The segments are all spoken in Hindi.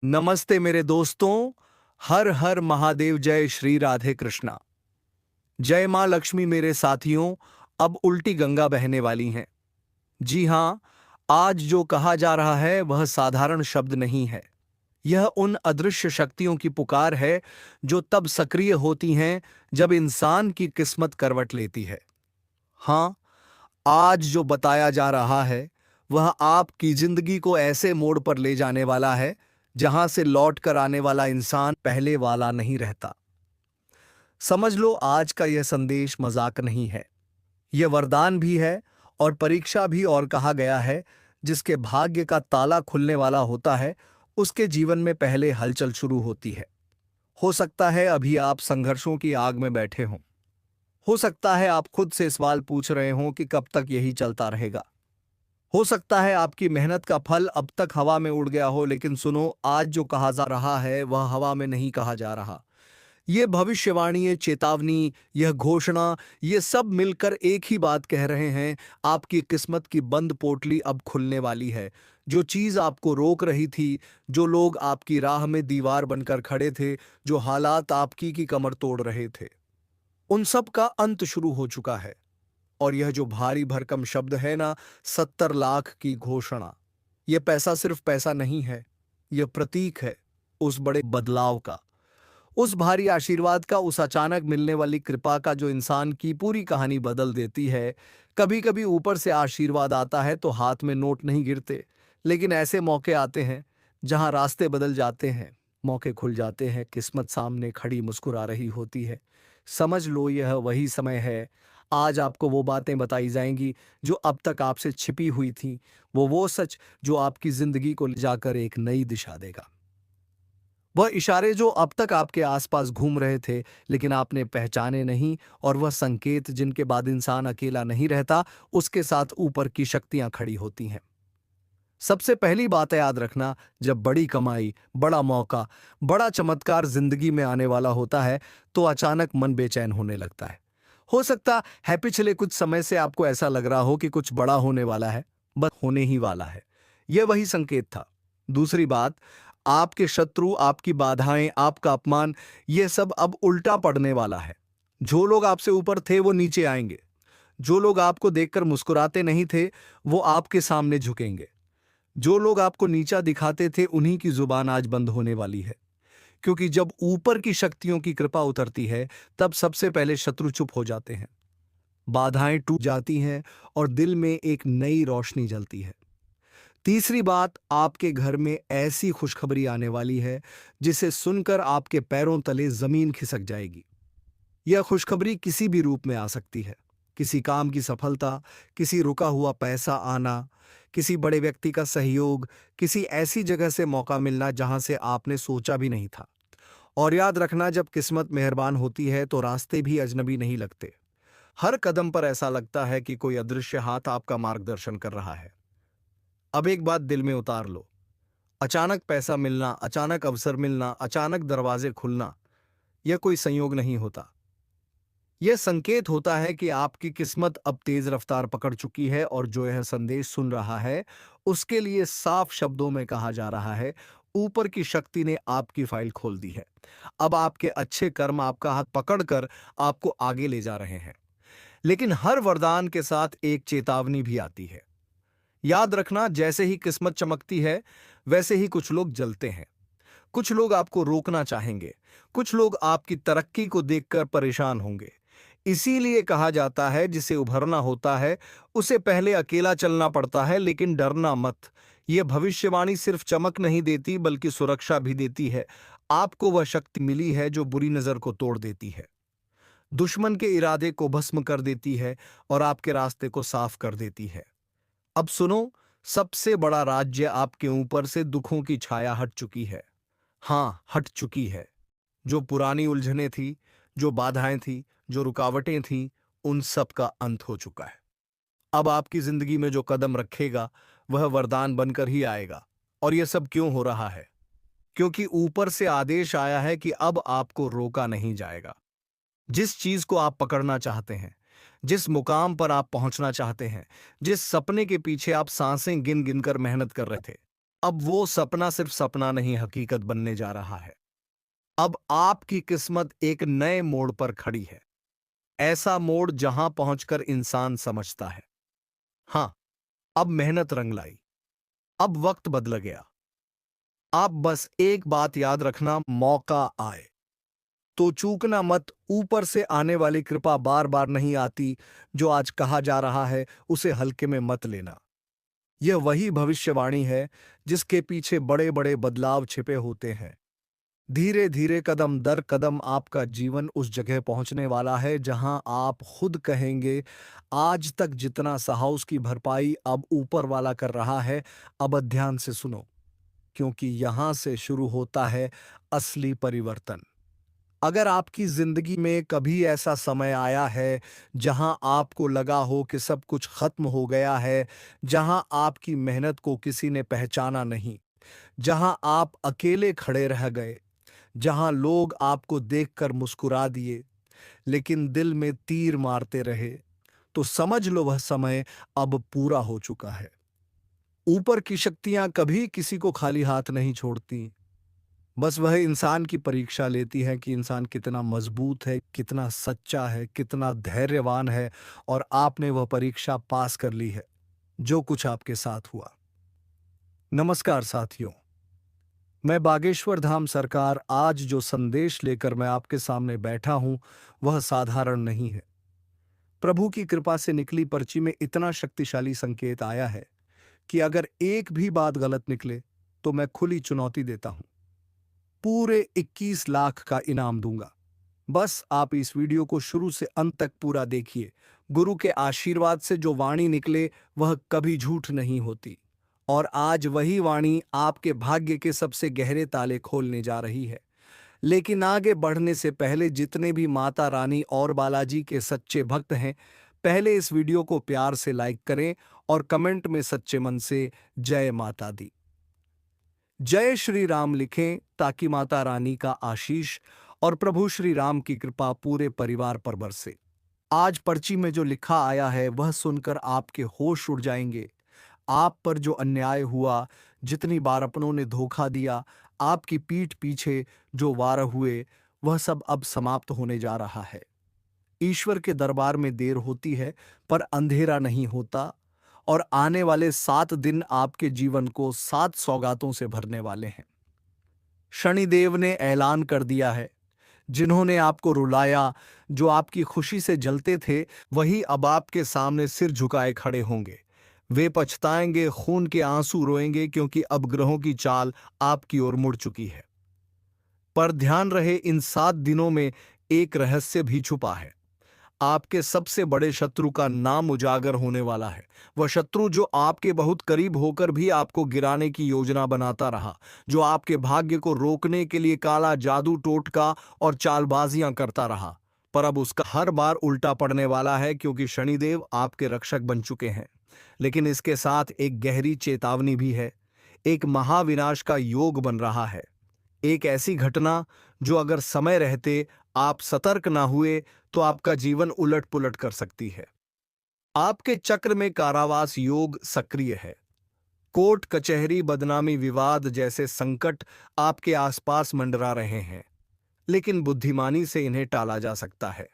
नमस्ते मेरे दोस्तों। हर हर महादेव। जय श्री राधे कृष्णा। जय मां लक्ष्मी मेरे साथियों। अब उल्टी गंगा बहने वाली हैं। जी हां, आज जो कहा जा रहा है वह साधारण शब्द नहीं है। यह उन अदृश्य शक्तियों की पुकार है जो तब सक्रिय होती हैं जब इंसान की किस्मत करवट लेती है। हां, आज जो बताया जा रहा है वह आपकी जिंदगी को ऐसे मोड़ पर ले जाने वाला है जहां से लौट कर आने वाला इंसान पहले वाला नहीं रहता। समझ लो, आज का यह संदेश मजाक नहीं है। यह वरदान भी है और परीक्षा भी। और कहा गया है, जिसके भाग्य का ताला खुलने वाला होता है उसके जीवन में पहले हलचल शुरू होती है। हो सकता है अभी आप संघर्षों की आग में बैठे हों। हो सकता है आप खुद से सवाल पूछ रहे हों कि कब तक यही चलता रहेगा। हो सकता है आपकी मेहनत का फल अब तक हवा में उड़ गया हो। लेकिन सुनो, आज जो कहा जा रहा है वह हवा में नहीं कहा जा रहा। ये भविष्यवाणी, ये चेतावनी, यह घोषणा, ये सब मिलकर एक ही बात कह रहे हैं। आपकी किस्मत की बंद पोटली अब खुलने वाली है। जो चीज आपको रोक रही थी, जो लोग आपकी राह में दीवार बनकर खड़े थे, जो हालात आपकी की कमर तोड़ रहे थे, उन सब का अंत शुरू हो चुका है। और यह जो भारी भरकम शब्द है ना, 70 लाख की घोषणा, यह पैसा सिर्फ पैसा नहीं है। यह प्रतीक है उस बड़े बदलाव का, उस भारी आशीर्वाद का, उस अचानक मिलने वाली कृपा का जो इंसान की पूरी कहानी बदल देती है। कभी कभी ऊपर से आशीर्वाद आता है तो हाथ में नोट नहीं गिरते, लेकिन ऐसे मौके आते हैं जहां रास्ते बदल जाते हैं, मौके खुल जाते हैं, किस्मत सामने खड़ी मुस्कुरा रही होती है। समझ लो, यह वही समय है। आज आपको वो बातें बताई जाएंगी जो अब तक आपसे छिपी हुई थीं। वो सच जो आपकी जिंदगी को ले जाकर एक नई दिशा देगा। वह इशारे जो अब तक आपके आसपास घूम रहे थे लेकिन आपने पहचाने नहीं। और वह संकेत जिनके बाद इंसान अकेला नहीं रहता, उसके साथ ऊपर की शक्तियां खड़ी होती हैं। सबसे पहली बात याद रखना, जब बड़ी कमाई, बड़ा मौका, बड़ा चमत्कार जिंदगी में आने वाला होता है तो अचानक मन बेचैन होने लगता है। हो सकता है पिछले कुछ समय से आपको ऐसा लग रहा हो कि कुछ बड़ा होने वाला है, बस होने ही वाला है। यह वही संकेत था। दूसरी बात, आपके शत्रु, आपकी बाधाएं, आपका अपमान, यह सब अब उल्टा पड़ने वाला है। जो लोग आपसे ऊपर थे वो नीचे आएंगे। जो लोग आपको देखकर मुस्कुराते नहीं थे वो आपके सामने झुकेंगे। जो लोग आपको नीचा दिखाते थे उन्हीं की जुबान आज बंद होने वाली है। क्योंकि जब ऊपर की शक्तियों की कृपा उतरती है तब सबसे पहले शत्रु चुप हो जाते हैं, बाधाएं टूट जाती हैं और दिल में एक नई रोशनी जलती है। तीसरी बात, आपके घर में ऐसी खुशखबरी आने वाली है जिसे सुनकर आपके पैरों तले जमीन खिसक जाएगी। यह खुशखबरी किसी भी रूप में आ सकती है। किसी काम की सफलता, किसी रुका हुआ पैसा आना, किसी बड़े व्यक्ति का सहयोग, किसी ऐसी जगह से मौका मिलना जहां से आपने सोचा भी नहीं था। और याद रखना, जब किस्मत मेहरबान होती है तो रास्ते भी अजनबी नहीं लगते। हर कदम पर ऐसा लगता है कि कोई अदृश्य हाथ आपका मार्गदर्शन कर रहा है। अब एक बात दिल में उतार लो, अचानक पैसा मिलना, अचानक अवसर मिलना, अचानक दरवाजे खुलना, यह कोई संयोग नहीं होता। यह संकेत होता है कि आपकी किस्मत अब तेज रफ्तार पकड़ चुकी है। और जो यह संदेश सुन रहा है उसके लिए साफ शब्दों में कहा जा रहा है, ऊपर की शक्ति ने आपकी फाइल खोल दी है। अब आपके अच्छे कर्म आपका हाथ पकड़कर आपको आगे ले जा रहे हैं। लेकिन हर वरदान के साथ एक चेतावनी भी आती है। याद रखना, जैसे ही किस्मत चमकती है वैसे ही कुछ लोग जलते हैं। कुछ लोग आपको रोकना चाहेंगे, कुछ लोग आपकी तरक्की को देखकर परेशान होंगे। इसीलिए कहा जाता है, जिसे उभरना होता है उसे पहले अकेला चलना पड़ता है। लेकिन डरना मत, यह भविष्यवाणी सिर्फ चमक नहीं देती बल्कि सुरक्षा भी देती है। आपको वह शक्ति मिली है जो बुरी नजर को तोड़ देती है, दुश्मन के इरादे को भस्म कर देती है और आपके रास्ते को साफ कर देती है। अब सुनो, सबसे बड़ा राज्य आपके ऊपर से दुखों की छाया हट चुकी है। हाँ, हट चुकी है। जो पुरानी उलझनें थी, जो बाधाएं थी, जो रुकावटें थीं, उन सब का अंत हो चुका है। अब आपकी जिंदगी में जो कदम रखेगा वह वरदान बनकर ही आएगा। और यह सब क्यों हो रहा है? क्योंकि ऊपर से आदेश आया है कि अब आपको रोका नहीं जाएगा। जिस चीज को आप पकड़ना चाहते हैं, जिस मुकाम पर आप पहुंचना चाहते हैं, जिस सपने के पीछे आप सांसें गिन गिन कर मेहनत कर रहे थे, अब वो सपना सिर्फ सपना नहीं, हकीकत बनने जा रहा है। अब आपकी किस्मत एक नए मोड़ पर खड़ी है। ऐसा मोड़ जहां पहुंचकर इंसान समझता है, हां, अब मेहनत रंग लाई, अब वक्त बदल गया। आप बस एक बात याद रखना, मौका आए तो चूकना मत। ऊपर से आने वाली कृपा बार बार नहीं आती। जो आज कहा जा रहा है उसे हल्के में मत लेना। यह वही भविष्यवाणी है जिसके पीछे बड़े बड़े बदलाव छिपे होते हैं। धीरे धीरे, कदम दर कदम आपका जीवन उस जगह पहुंचने वाला है जहां आप खुद कहेंगे, आज तक जितना सहा उसकी भरपाई अब ऊपर वाला कर रहा है। अब ध्यान से सुनो, क्योंकि यहां से शुरू होता है असली परिवर्तन। अगर आपकी जिंदगी में कभी ऐसा समय आया है जहां आपको लगा हो कि सब कुछ खत्म हो गया है, जहां आपकी मेहनत को किसी ने पहचाना नहीं, जहां आप अकेले खड़े रह गए, जहां लोग आपको देखकर मुस्कुरा दिए लेकिन दिल में तीर मारते रहे, तो समझ लो वह समय अब पूरा हो चुका है। ऊपर की शक्तियां कभी किसी को खाली हाथ नहीं छोड़ती। बस वह इंसान की परीक्षा लेती है कि इंसान कितना मजबूत है, कितना सच्चा है, कितना धैर्यवान है। और आपने वह परीक्षा पास कर ली है, जो कुछ आपके साथ हुआ। नमस्कार साथियों, मैं बागेश्वर धाम सरकार आज जो संदेश लेकर मैं आपके सामने बैठा हूं, वह साधारण नहीं है। प्रभु की कृपा से निकली पर्ची में इतना शक्तिशाली संकेत आया है कि अगर एक भी बात गलत निकले तो मैं खुली चुनौती देता हूं, पूरे 21 लाख का इनाम दूंगा। बस आप इस वीडियो को शुरू से अंत तक पूरा देखिए। गुरु के आशीर्वाद से जो वाणी निकले वह कभी झूठ नहीं होती। और आज वही वाणी आपके भाग्य के सबसे गहरे ताले खोलने जा रही है। लेकिन आगे बढ़ने से पहले जितने भी माता रानी और बालाजी के सच्चे भक्त हैं, पहले इस वीडियो को प्यार से लाइक करें और कमेंट में सच्चे मन से जय माता दी, जय श्री राम लिखें, ताकि माता रानी का आशीष और प्रभु श्री राम की कृपा पूरे परिवार पर बरसे। आज पर्ची में जो लिखा आया है वह सुनकर आपके होश उड़ जाएंगे। आप पर जो अन्याय हुआ, जितनी बार अपनों ने धोखा दिया, आपकी पीठ पीछे जो वार हुए, वह सब अब समाप्त होने जा रहा है। ईश्वर के दरबार में देर होती है पर अंधेरा नहीं होता। और आने वाले 7 दिन आपके जीवन को 7 सौगातों से भरने वाले हैं। शनिदेव ने ऐलान कर दिया है, जिन्होंने आपको रुलाया, जो आपकी खुशी से जलते थे, वही अब आपके सामने सिर झुकाए खड़े होंगे। वे पछताएंगे, खून के आंसू रोएंगे, क्योंकि अब ग्रहों की चाल आपकी ओर मुड़ चुकी है। पर ध्यान रहे, इन 7 दिनों में एक रहस्य भी छुपा है। आपके सबसे बड़े शत्रु का नाम उजागर होने वाला है। वह शत्रु जो आपके बहुत करीब होकर भी आपको गिराने की योजना बनाता रहा, जो आपके भाग्य को रोकने के लिए काला जादू, टोटका और चालबाजियां करता रहा, पर अब उसका हर बार उल्टा पड़ने वाला है, क्योंकि शनिदेव आपके रक्षक बन चुके हैं। लेकिन इसके साथ एक गहरी चेतावनी भी है। एक महाविनाश का योग बन रहा है। एक ऐसी घटना जो अगर समय रहते आप सतर्क ना हुए तो आपका जीवन उलट पुलट कर सकती है। आपके चक्र में कारावास योग सक्रिय है। कोर्ट कचहरी, बदनामी, विवाद जैसे संकट आपके आसपास मंडरा रहे हैं, लेकिन बुद्धिमानी से इन्हें टाला जा सकता है।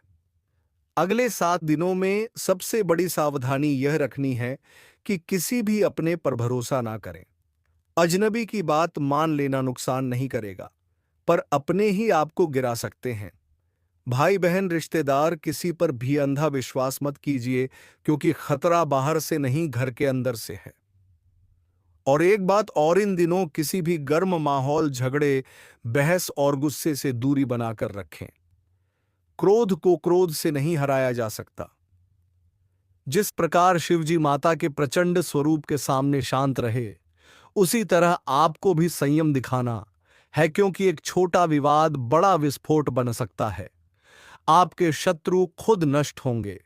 अगले 7 दिनों में सबसे बड़ी सावधानी यह रखनी है कि किसी भी अपने पर भरोसा ना करें। अजनबी की बात मान लेना नुकसान नहीं करेगा, पर अपने ही आपको गिरा सकते हैं। भाई बहन, रिश्तेदार, किसी पर भी अंधा विश्वास मत कीजिए, क्योंकि खतरा बाहर से नहीं, घर के अंदर से है। और एक बात और, इन दिनों किसी भी गर्म माहौल, झगड़े, बहस और गुस्से से दूरी बनाकर रखें। क्रोध को क्रोध से नहीं हराया जा सकता। जिस प्रकार शिवजी माता के प्रचंड स्वरूप के सामने शांत रहे, उसी तरह आपको भी संयम दिखाना है, क्योंकि एक छोटा विवाद बड़ा विस्फोट बन सकता है। आपके शत्रु खुद नष्ट होंगे,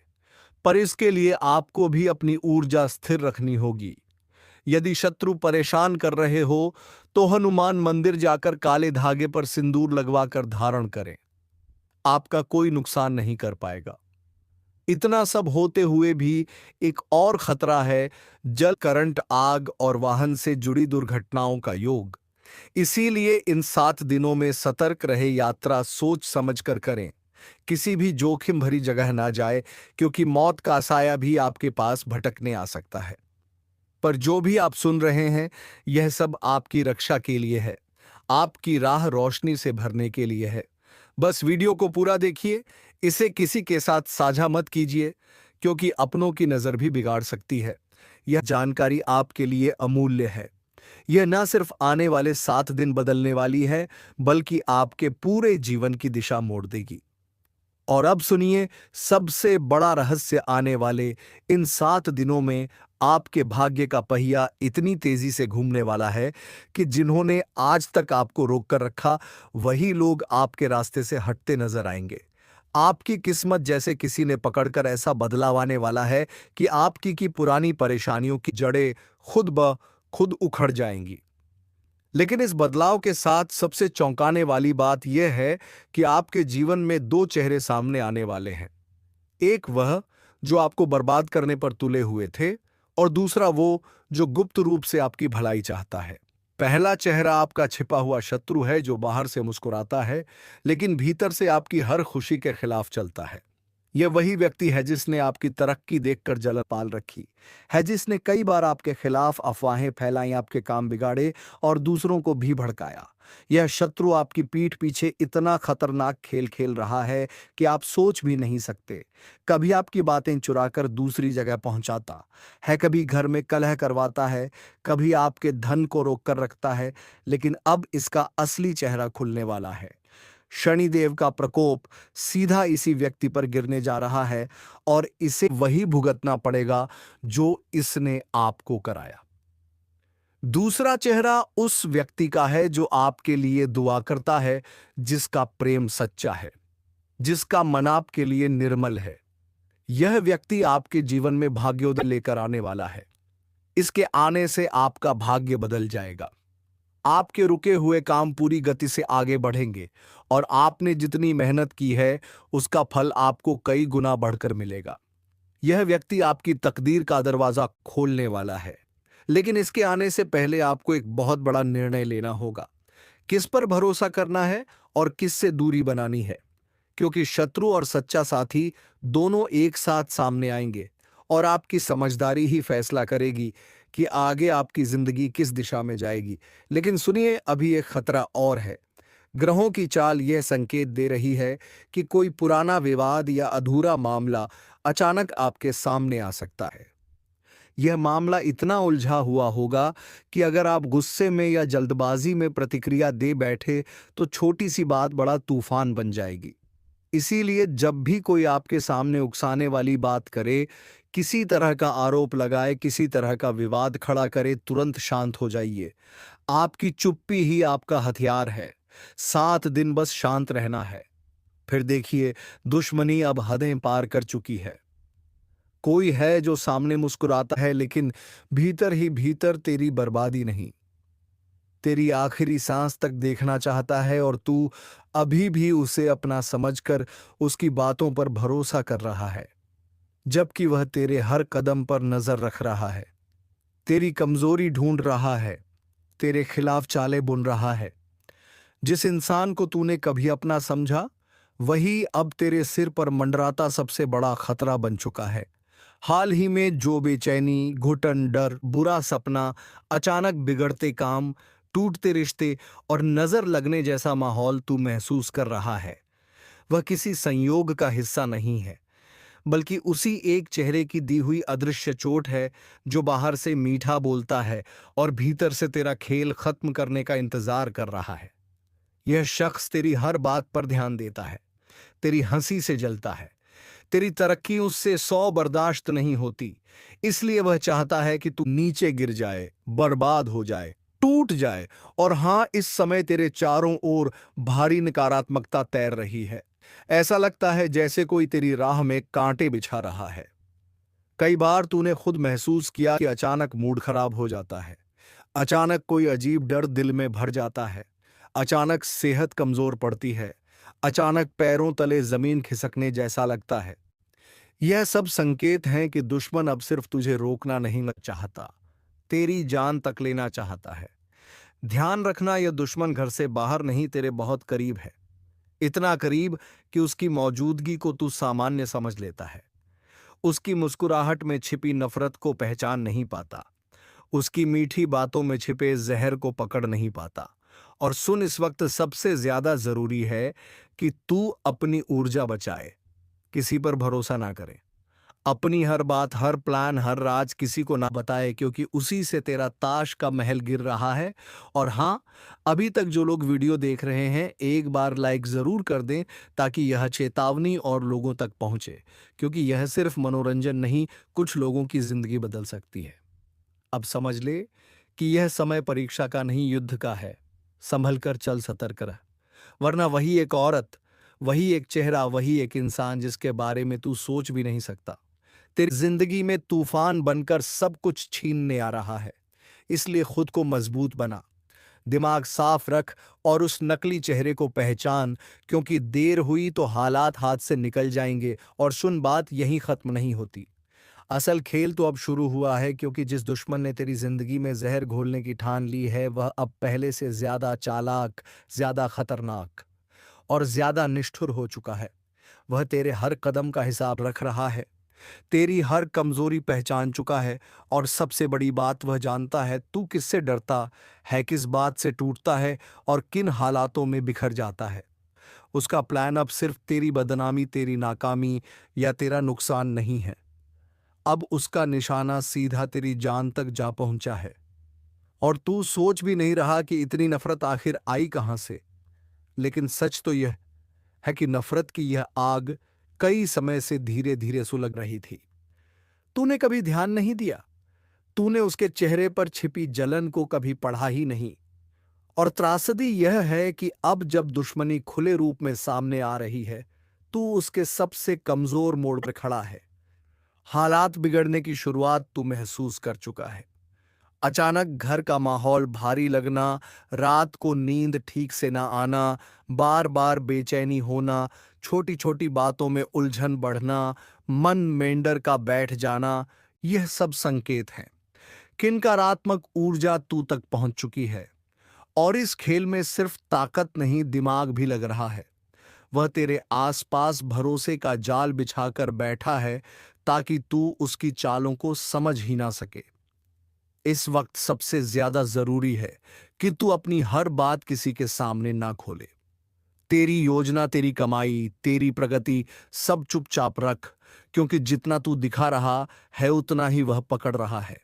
पर इसके लिए आपको भी अपनी ऊर्जा स्थिर रखनी होगी। यदि शत्रु परेशान कर रहे हो तो हनुमान मंदिर जाकर काले धागे पर सिंदूर लगवाकर धारण करें। आपका कोई नुकसान नहीं कर पाएगा। इतना सब होते हुए भी एक और खतरा है, जल, करंट, आग और वाहन से जुड़ी दुर्घटनाओं का योग। इसीलिए इन 7 दिनों में सतर्क रहे, यात्रा सोच समझ कर करें। किसी भी जोखिम भरी जगह ना जाए, क्योंकि मौत का साया भी आपके पास भटकने आ सकता है। पर जो भी आप सुन रहे हैं, यह सब आपकी रक्षा के लिए है, आपकी राह रोशनी से भरने के लिए है। बस वीडियो को पूरा देखिए, इसे किसी के साथ साझा मत कीजिए, क्योंकि अपनों की नज़र भी बिगाड़ सकती है। यह जानकारी आपके लिए अमूल्य है। यह न सिर्फ आने वाले 7 दिन बदलने वाली है, बल्कि आपके पूरे जीवन की दिशा मोड़ देगी। और अब सुनिए, सबसे बड़ा रहस्य आने वाले इन 7 दिनों में आपके भाग्य का पहिया इतनी तेजी से घूमने वाला है कि जिन्होंने आज तक आपको रोक कर रखा, वही लोग आपके रास्ते से हटते नजर आएंगे। आपकी किस्मत जैसे किसी ने पकड़कर ऐसा बदलाव आने वाला है कि आपकी की पुरानी परेशानियों की जड़ें खुद ब खुद उखड़ जाएंगी। लेकिन इस बदलाव के साथ सबसे चौंकाने वाली बात यह है कि आपके जीवन में दो चेहरे सामने आने वाले हैं। एक वह जो आपको बर्बाद करने पर तुले हुए थे, और दूसरा वो जो गुप्त रूप से आपकी भलाई चाहता है। पहला चेहरा आपका छिपा हुआ शत्रु है, जो बाहर से मुस्कुराता है लेकिन भीतर से आपकी हर खुशी के खिलाफ चलता है। यह वही व्यक्ति है जिसने आपकी तरक्की देखकर जलन पाल रखी है, जिसने कई बार आपके खिलाफ अफवाहें फैलाई, आपके काम बिगाड़े और दूसरों को भी भड़काया। यह शत्रु आपकी पीठ पीछे इतना खतरनाक खेल खेल रहा है कि आप सोच भी नहीं सकते। कभी आपकी बातें चुराकर दूसरी जगह पहुंचाता है, कभी घर में कलह करवाता है, कभी आपके धन को रोक कर रखता है। लेकिन अब इसका असली चेहरा खुलने वाला है। शनिदेव का प्रकोप सीधा इसी व्यक्ति पर गिरने जा रहा है, और इसे वही भुगतना पड़ेगा जो इसने आपको कराया। दूसरा चेहरा उस व्यक्ति का है जो आपके लिए दुआ करता है, जिसका प्रेम सच्चा है, जिसका मन आपके लिए निर्मल है। यह व्यक्ति आपके जीवन में भाग्योदय लेकर आने वाला है। इसके आने से आपका भाग्य बदल जाएगा। आपके रुके हुए काम पूरी गति से आगे बढ़ेंगे, और आपने जितनी मेहनत की है उसका फल आपको कई गुना बढ़कर मिलेगा। यह व्यक्ति आपकी तकदीर का दरवाजा खोलने वाला है। लेकिन इसके आने से पहले आपको एक बहुत बड़ा निर्णय लेना होगा। किस पर भरोसा करना है और किस से दूरी बनानी है, क्योंकि शत्रु और सच्चा साथी दोनों एक साथ सामने आएंगे, और आपकी समझदारी ही फैसला करेगी कि आगे आपकी जिंदगी किस दिशा में जाएगी। लेकिन सुनिए, अभी एक खतरा और है। ग्रहों की चाल यह संकेत दे रही है कि कोई पुराना विवाद या अधूरा मामला अचानक आपके सामने आ सकता है। यह मामला इतना उलझा हुआ होगा कि अगर आप गुस्से में या जल्दबाजी में प्रतिक्रिया दे बैठे, तो छोटी सी बात बड़ा तूफान बन जाएगी। इसीलिए जब भी कोई आपके सामने उकसाने वाली बात करे, किसी तरह का आरोप लगाए, किसी तरह का विवाद खड़ा करे, तुरंत शांत हो जाइए। आपकी चुप्पी ही आपका हथियार है। 7 दिन बस शांत रहना है। फिर देखिए, दुश्मनी अब हदें पार कर चुकी है। कोई है जो सामने मुस्कुराता है, लेकिन भीतर ही भीतर तेरी बर्बादी नहीं, तेरी आखिरी सांस तक देखना चाहता है, और तू अभी भी उसे अपना समझकर उसकी बातों पर भरोसा कर रहा है, जबकि वह तेरे हर कदम पर नजर रख रहा है, तेरी कमजोरी ढूंढ रहा है, तेरे खिलाफ चालें बुन रहा है। जिस इंसान को तूने कभी अपना समझा, वही अब तेरे सिर पर मंडराता सबसे बड़ा खतरा बन चुका है। हाल ही में जो बेचैनी, घुटन, डर, बुरा सपना, अचानक बिगड़ते काम, टूटते रिश्ते और नजर लगने जैसा माहौल तू महसूस कर रहा है, वह किसी संयोग का हिस्सा नहीं है, बल्कि उसी एक चेहरे की दी हुई अदृश्य चोट है, जो बाहर से मीठा बोलता है और भीतर से तेरा खेल खत्म करने का इंतजार कर रहा है। यह शख्स तेरी हर बात पर ध्यान देता है, तेरी हंसी से जलता है, तेरी तरक्की उससे 100 बर्दाश्त नहीं होती। इसलिए वह चाहता है कि तू नीचे गिर जाए, बर्बाद हो जाए, टूट जाए। और हां, इस समय तेरे चारों ओर भारी नकारात्मकता तैर रही है। ऐसा लगता है जैसे कोई तेरी राह में कांटे बिछा रहा है। कई बार तूने खुद महसूस किया कि अचानक मूड खराब हो जाता है, अचानक कोई अजीब डर दिल में भर जाता है, अचानक सेहत कमजोर पड़ती है, अचानक पैरों तले जमीन खिसकने जैसा लगता है। यह सब संकेत हैं कि दुश्मन अब सिर्फ तुझे रोकना नहीं चाहता, तेरी जान तक लेना चाहता है। ध्यान रखना, यह दुश्मन घर से बाहर नहीं, तेरे बहुत करीब है। इतना करीब कि उसकी मौजूदगी को तू सामान्य समझ लेता है। उसकी मुस्कुराहट में छिपी नफरत को पहचान नहीं पाता। उसकी मीठी बातों में छिपे जहर को पकड़ नहीं पाता। और सुन, इस वक्त सबसे ज्यादा जरूरी है कि तू अपनी ऊर्जा बचाए, किसी पर भरोसा ना करे। अपनी हर बात, हर प्लान, हर राज किसी को ना बताए, क्योंकि उसी से तेरा ताश का महल गिर रहा है। और हाँ, अभी तक जो लोग वीडियो देख रहे हैं, एक बार लाइक जरूर कर दें ताकि यह चेतावनी और लोगों तक पहुंचे, क्योंकि यह सिर्फ मनोरंजन नहीं, कुछ लोगों की जिंदगी बदल सकती है। अब समझ ले कि यह समय परीक्षा का नहीं, युद्ध का है। संभल कर चल, सतर्क रह, वरना वही एक औरत, वही एक चेहरा, वही एक इंसान जिसके बारे में तू सोच भी नहीं सकता, तेरी जिंदगी में तूफान बनकर सब कुछ छीनने आ रहा है। इसलिए खुद को मजबूत बना, दिमाग साफ रख और उस नकली चेहरे को पहचान, क्योंकि देर हुई तो हालात हाथ से निकल जाएंगे। और सुन, बात यहीं खत्म नहीं होती। असल खेल तो अब शुरू हुआ है, क्योंकि जिस दुश्मन ने तेरी जिंदगी में जहर घोलने की ठान ली है, वह अब पहले से ज्यादा चालाक, ज्यादा खतरनाक और ज्यादा निष्ठुर हो चुका है। वह तेरे हर कदम का हिसाब रख रहा है, तेरी हर कमजोरी पहचान चुका है, और सबसे बड़ी बात, वह जानता है तू किससे डरता है, किस बात से टूटता है और किन हालातों में बिखर जाता है। उसका प्लान अब सिर्फ तेरी बदनामी, तेरी नाकामी या तेरा नुकसान नहीं है। अब उसका निशाना सीधा तेरी जान तक जा पहुंचा है। और तू सोच भी नहीं रहा कि इतनी नफरत आखिर आई कहां से। लेकिन सच तो यह है कि नफरत की यह आग कई समय से धीरे धीरे सुलग रही थी। तूने कभी ध्यान नहीं दिया, तूने उसके चेहरे पर छिपी जलन को कभी पढ़ा ही नहीं। और त्रासदी यह है कि अब जब दुश्मनी खुले रूप में सामने आ रही है, तू उसके सबसे कमजोर मोड़ पर खड़ा है। हालात बिगड़ने की शुरुआत तू महसूस कर चुका है। अचानक घर का माहौल भारी लगना, रात को नींद ठीक से ना आना, बार बार बेचैनी होना, छोटी छोटी बातों में उलझन बढ़ना, मन मेंढर का बैठ जाना, यह सब संकेत हैं कि नकारात्मक ऊर्जा तू तक पहुंच चुकी है। और इस खेल में सिर्फ ताकत नहीं, दिमाग भी लग रहा है। वह तेरे आसपास भरोसे का जाल बिछाकर बैठा है, ताकि तू उसकी चालों को समझ ही ना सके। इस वक्त सबसे ज्यादा जरूरी है कि तू अपनी हर बात किसी के सामने ना खोले। तेरी योजना, तेरी कमाई, तेरी प्रगति, सब चुपचाप रख, क्योंकि जितना तू दिखा रहा है उतना ही वह पकड़ रहा है।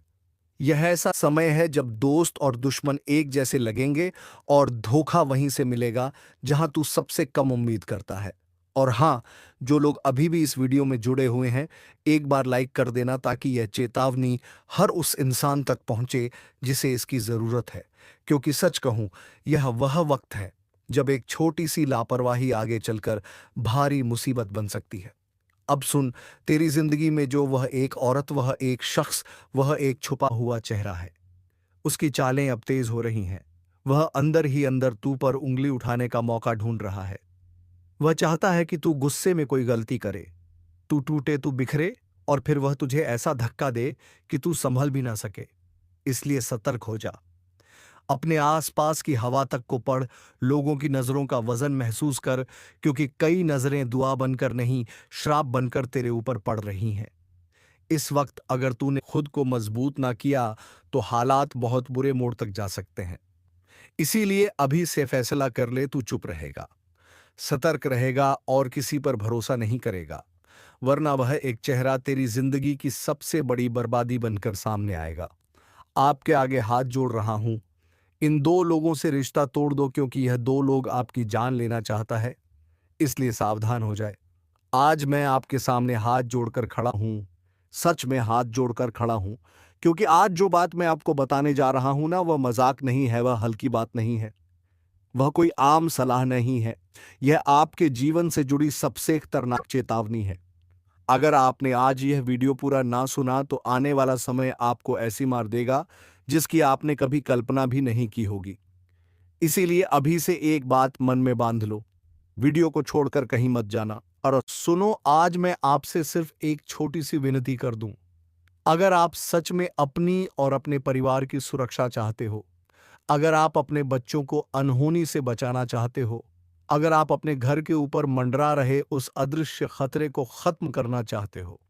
यह ऐसा समय है जब दोस्त और दुश्मन एक जैसे लगेंगे, और धोखा वहीं से मिलेगा जहां तू सबसे कम उम्मीद करता है। और हाँ, जो लोग अभी भी इस वीडियो में जुड़े हुए हैं, एक बार लाइक कर देना ताकि यह चेतावनी हर उस इंसान तक पहुंचे जिसे इसकी जरूरत है। क्योंकि सच कहूं, यह वह वक्त है जब एक छोटी सी लापरवाही आगे चलकर भारी मुसीबत बन सकती है। अब सुन, तेरी जिंदगी में जो वह एक औरत, वह एक शख्स, वह एक छुपा हुआ चेहरा है। उसकी चालें अब तेज हो रही हैं। वह अंदर ही अंदर तू पर उंगली उठाने का मौका ढूंढ रहा है। वह चाहता है कि तू गुस्से में कोई गलती करे, तू टूटे, तू बिखरे, और फिर वह तुझे ऐसा धक्का दे कि तू संभल भी ना सके। इसलिए सतर्क हो जा। अपने आसपास की हवा तक को पढ़, लोगों की नजरों का वजन महसूस कर, क्योंकि कई नजरें दुआ बनकर नहीं, श्राप बनकर तेरे ऊपर पड़ रही हैं। इस वक्त अगर तूने खुद को मजबूत ना किया तो हालात बहुत बुरे मोड़ तक जा सकते हैं। इसीलिए अभी से फैसला कर ले, तू चुप रहेगा, सतर्क रहेगा और किसी पर भरोसा नहीं करेगा, वरना वह एक चेहरा तेरी जिंदगी की सबसे बड़ी बर्बादी बनकर सामने आएगा। आपके आगे हाथ जोड़ रहा हूं, इन दो लोगों से रिश्ता तोड़ दो, क्योंकि यह दो लोग आपकी जान लेना चाहता है। इसलिए सावधान हो जाए। आज मैं आपके सामने हाथ जोड़कर खड़ा हूं, सच में हाथ जोड़कर खड़ा हूं, क्योंकि आज जो बात मैं आपको बताने जा रहा हूं ना, वह मजाक नहीं है, वह हल्की बात नहीं है, वह कोई आम सलाह नहीं है। यह आपके जीवन से जुड़ी सबसे खतरनाक चेतावनी है। अगर आपने आज यह वीडियो पूरा ना सुना तो आने वाला समय आपको ऐसी मार देगा जिसकी आपने कभी कल्पना भी नहीं की होगी। इसीलिए अभी से एक बात मन में बांध लो, वीडियो को छोड़कर कहीं मत जाना। और सुनो, आज मैं आपसे सिर्फ एक छोटी सी विनती कर दूं। अगर आप सच में अपनी और अपने परिवार की सुरक्षा चाहते हो, अगर आप अपने बच्चों को अनहोनी से बचाना चाहते हो, अगर आप अपने घर के ऊपर मंडरा रहे उस अदृश्य खतरे को खत्म करना चाहते हो,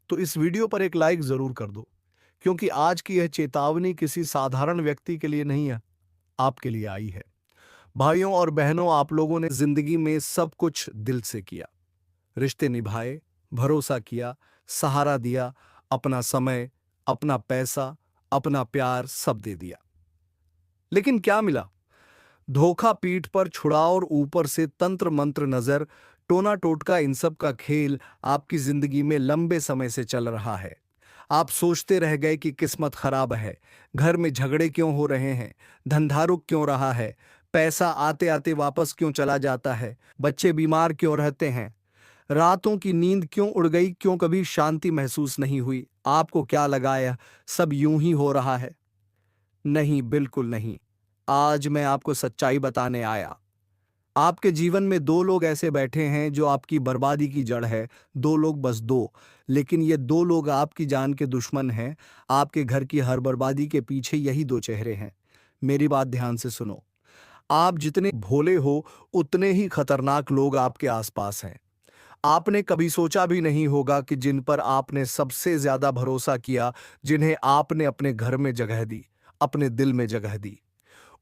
तो इस वीडियो पर एक लाइक जरूर कर दो। क्योंकि आज की यह चेतावनी किसी साधारण व्यक्ति के लिए नहीं है, आपके लिए आई है। भाइयों और बहनों, आप लोगों ने जिंदगी में सब कुछ दिल से किया, रिश्ते निभाए, भरोसा किया, सहारा दिया, अपना समय, अपना पैसा, अपना प्यार सब दे दिया। लेकिन क्या मिला? धोखा, पीठ पर छुड़ाव और ऊपर से तंत्र मंत्र नजर, टोना टोटका, इन सब का खेल आपकी जिंदगी में लंबे समय से चल रहा है। आप सोचते रह गए कि किस्मत खराब है, घर में झगड़े क्यों हो रहे हैं, धंधा रुक क्यों रहा है, पैसा आते आते वापस क्यों चला जाता है, बच्चे बीमार क्यों रहते हैं, रातों की नींद क्यों उड़ गई, क्यों कभी शांति महसूस नहीं हुई। आपको क्या लगा यह सब यूं ही हो रहा है? नहीं, बिल्कुल नहीं। आज मैं आपको सच्चाई बताने आया। आपके जीवन में दो लोग ऐसे बैठे हैं जो आपकी बर्बादी की जड़ है। दो लोग, बस दो। लेकिन ये दो लोग आपकी जान के दुश्मन हैं। आपके घर की हर बर्बादी के पीछे यही दो चेहरे हैं। मेरी बात ध्यान से सुनो। आप जितने भोले हो, उतने ही खतरनाक लोग आपके आसपास हैं। आपने कभी सोचा भी नहीं होगा कि जिन पर आपने सबसे ज्यादा भरोसा किया, जिन्हें आपने अपने घर में जगह दी, अपने दिल में जगह दी,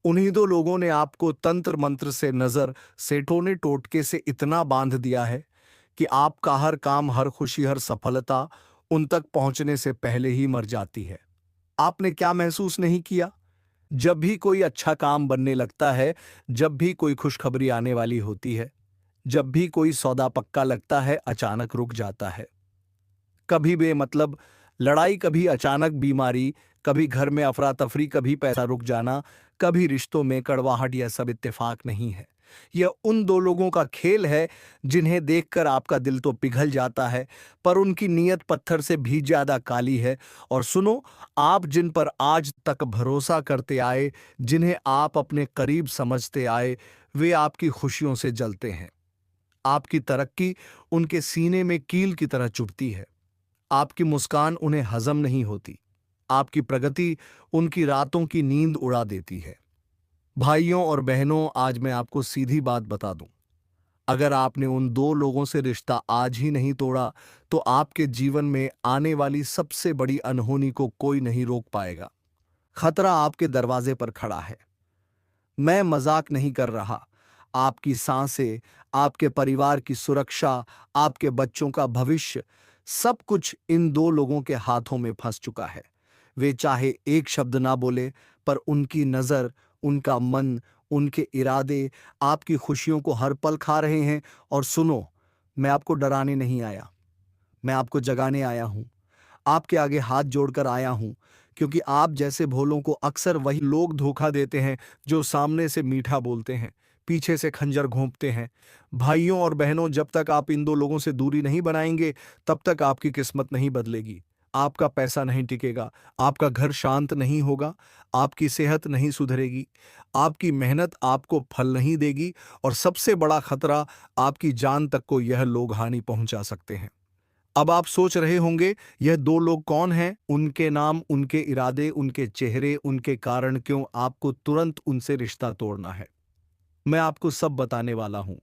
उन्हीं दो लोगों ने आपको तंत्र मंत्र से, नजर से, टोने टोटके से इतना बांध दिया है कि आपका हर काम, हर खुशी, हर सफलता उन तक पहुंचने से पहले ही मर जाती है। आपने क्या महसूस नहीं किया? जब भी कोई अच्छा काम बनने लगता है, जब भी कोई खुशखबरी आने वाली होती है, जब भी कोई सौदा पक्का लगता है, अचानक रुक जाता है। कभी बेमतलब लड़ाई, कभी अचानक बीमारी, कभी घर में अफरा तफरी, कभी पैसा रुक जाना, कभी रिश्तों में कड़वाहट। यह सब इत्तेफाक नहीं है। यह उन दो लोगों का खेल है जिन्हें देखकर आपका दिल तो पिघल जाता है, पर उनकी नीयत पत्थर से भी ज्यादा काली है। और सुनो, आप जिन पर आज तक भरोसा करते आए, जिन्हें आप अपने करीब समझते आए, वे आपकी खुशियों से जलते हैं। आपकी तरक्की उनके सीने में कील की तरह चुभती है। आपकी मुस्कान उन्हें हजम नहीं होती। आपकी प्रगति उनकी रातों की नींद उड़ा देती है। भाइयों और बहनों, आज मैं आपको सीधी बात बता दूं। अगर आपने उन दो लोगों से रिश्ता आज ही नहीं तोड़ा, तो आपके जीवन में आने वाली सबसे बड़ी अनहोनी को कोई नहीं रोक पाएगा। खतरा आपके दरवाजे पर खड़ा है। मैं मजाक नहीं कर रहा। आपकी सांसें, आपके परिवार की सुरक्षा, आपके बच्चों का भविष्य, सब कुछ इन दो लोगों के हाथों में फंस चुका है। वे चाहे एक शब्द ना बोले, पर उनकी नजर, उनका मन, उनके इरादे आपकी खुशियों को हर पल खा रहे हैं। और सुनो, मैं आपको डराने नहीं आया, मैं आपको जगाने आया हूं। आपके आगे हाथ जोड़कर आया हूं, क्योंकि आप जैसे भोलों को अक्सर वही लोग धोखा देते हैं जो सामने से मीठा बोलते हैं, पीछे से खंजर घोंपते हैं। भाइयों और बहनों, जब तक आप इन दो लोगों से दूरी नहीं बनाएंगे, तब तक आपकी किस्मत नहीं बदलेगी। आपका पैसा नहीं टिकेगा, आपका घर शांत नहीं होगा, आपकी सेहत नहीं सुधरेगी, आपकी मेहनत आपको फल नहीं देगी, और सबसे बड़ा खतरा, आपकी जान तक को यह लोग हानि पहुंचा सकते हैं। अब आप सोच रहे होंगे, यह दो लोग कौन हैं? उनके नाम, उनके इरादे, उनके चेहरे, उनके कारण क्यों आपको तुरंत उनसे रिश्ता तोड़ना है। मैं आपको सब बताने वाला हूं।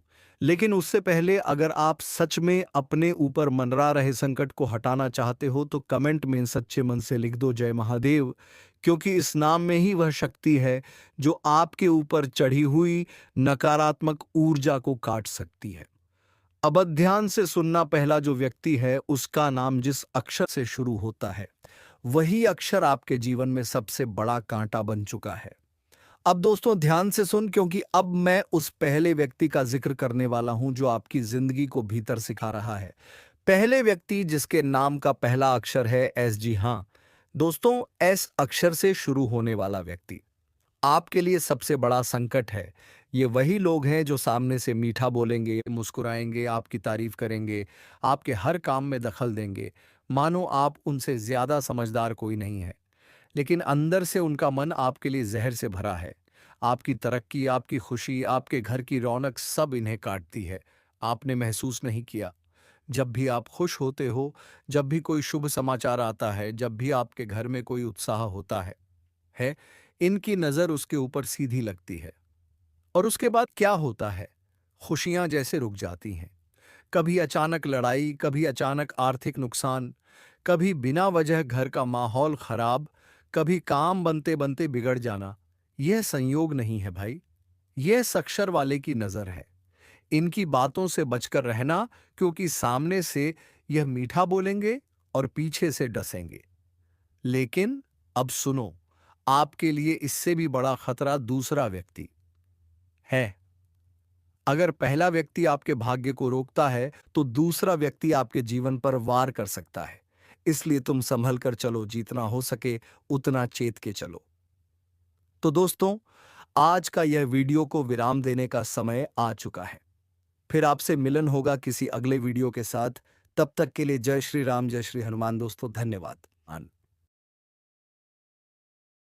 लेकिन उससे पहले, अगर आप सच में अपने ऊपर मंडरा रहे संकट को हटाना चाहते हो, तो कमेंट में सच्चे मन से लिख दो, जय महादेव। क्योंकि इस नाम में ही वह शक्ति है जो आपके ऊपर चढ़ी हुई नकारात्मक ऊर्जा को काट सकती है। अब ध्यान से सुनना। पहला जो व्यक्ति है, उसका नाम जिस अक्षर से शुरू होता है, वही अक्षर आपके जीवन में सबसे बड़ा कांटा बन चुका है। अब दोस्तों, ध्यान से सुन, क्योंकि अब मैं उस पहले व्यक्ति का जिक्र करने वाला हूं जो आपकी जिंदगी को भीतर सिखा रहा है। पहले व्यक्ति जिसके नाम का पहला अक्षर है एस। जी हां दोस्तों, एस अक्षर से शुरू होने वाला व्यक्ति आपके लिए सबसे बड़ा संकट है। ये वही लोग हैं जो सामने से मीठा बोलेंगे, मुस्कुराएंगे, आपकी तारीफ करेंगे, आपके हर काम में दखल देंगे, मानो आप उनसे ज्यादा समझदार कोई नहीं है। लेकिन अंदर से उनका मन आपके लिए जहर से भरा है। आपकी तरक्की, आपकी खुशी, आपके घर की रौनक सब इन्हें काटती है। आपने महसूस नहीं किया? जब भी आप खुश होते हो, जब भी कोई शुभ समाचार आता है, जब भी आपके घर में कोई उत्साह होता है, इनकी नज़र उसके ऊपर सीधी लगती है। और उसके बाद क्या होता है? खुशियाँ जैसे रुक जाती हैं। कभी अचानक लड़ाई, कभी अचानक आर्थिक नुकसान, कभी बिना वजह घर का माहौल खराब, कभी काम बनते-बनते बिगड़ जाना। यह संयोग नहीं है भाई, यह सक्षर वाले की नज़र है। इनकी बातों से बचकर रहना, क्योंकि सामने से यह मीठा बोलेंगे और पीछे से डसेंगे। लेकिन अब सुनो, आपके लिए इससे भी बड़ा खतरा दूसरा व्यक्ति है। अगर पहला व्यक्ति आपके भाग्य को रोकता है, तो दूसरा व्यक्ति आपके जीवन पर वार कर सकता है। इसलिए तुम संभल कर चलो, जितना हो सके उतना चेत के चलो। तो दोस्तों, आज का यह वीडियो को विराम देने का समय आ चुका है। फिर आपसे मिलन होगा किसी अगले वीडियो के साथ। तब तक के लिए जय श्री राम, जय श्री हनुमान दोस्तों, धन्यवाद।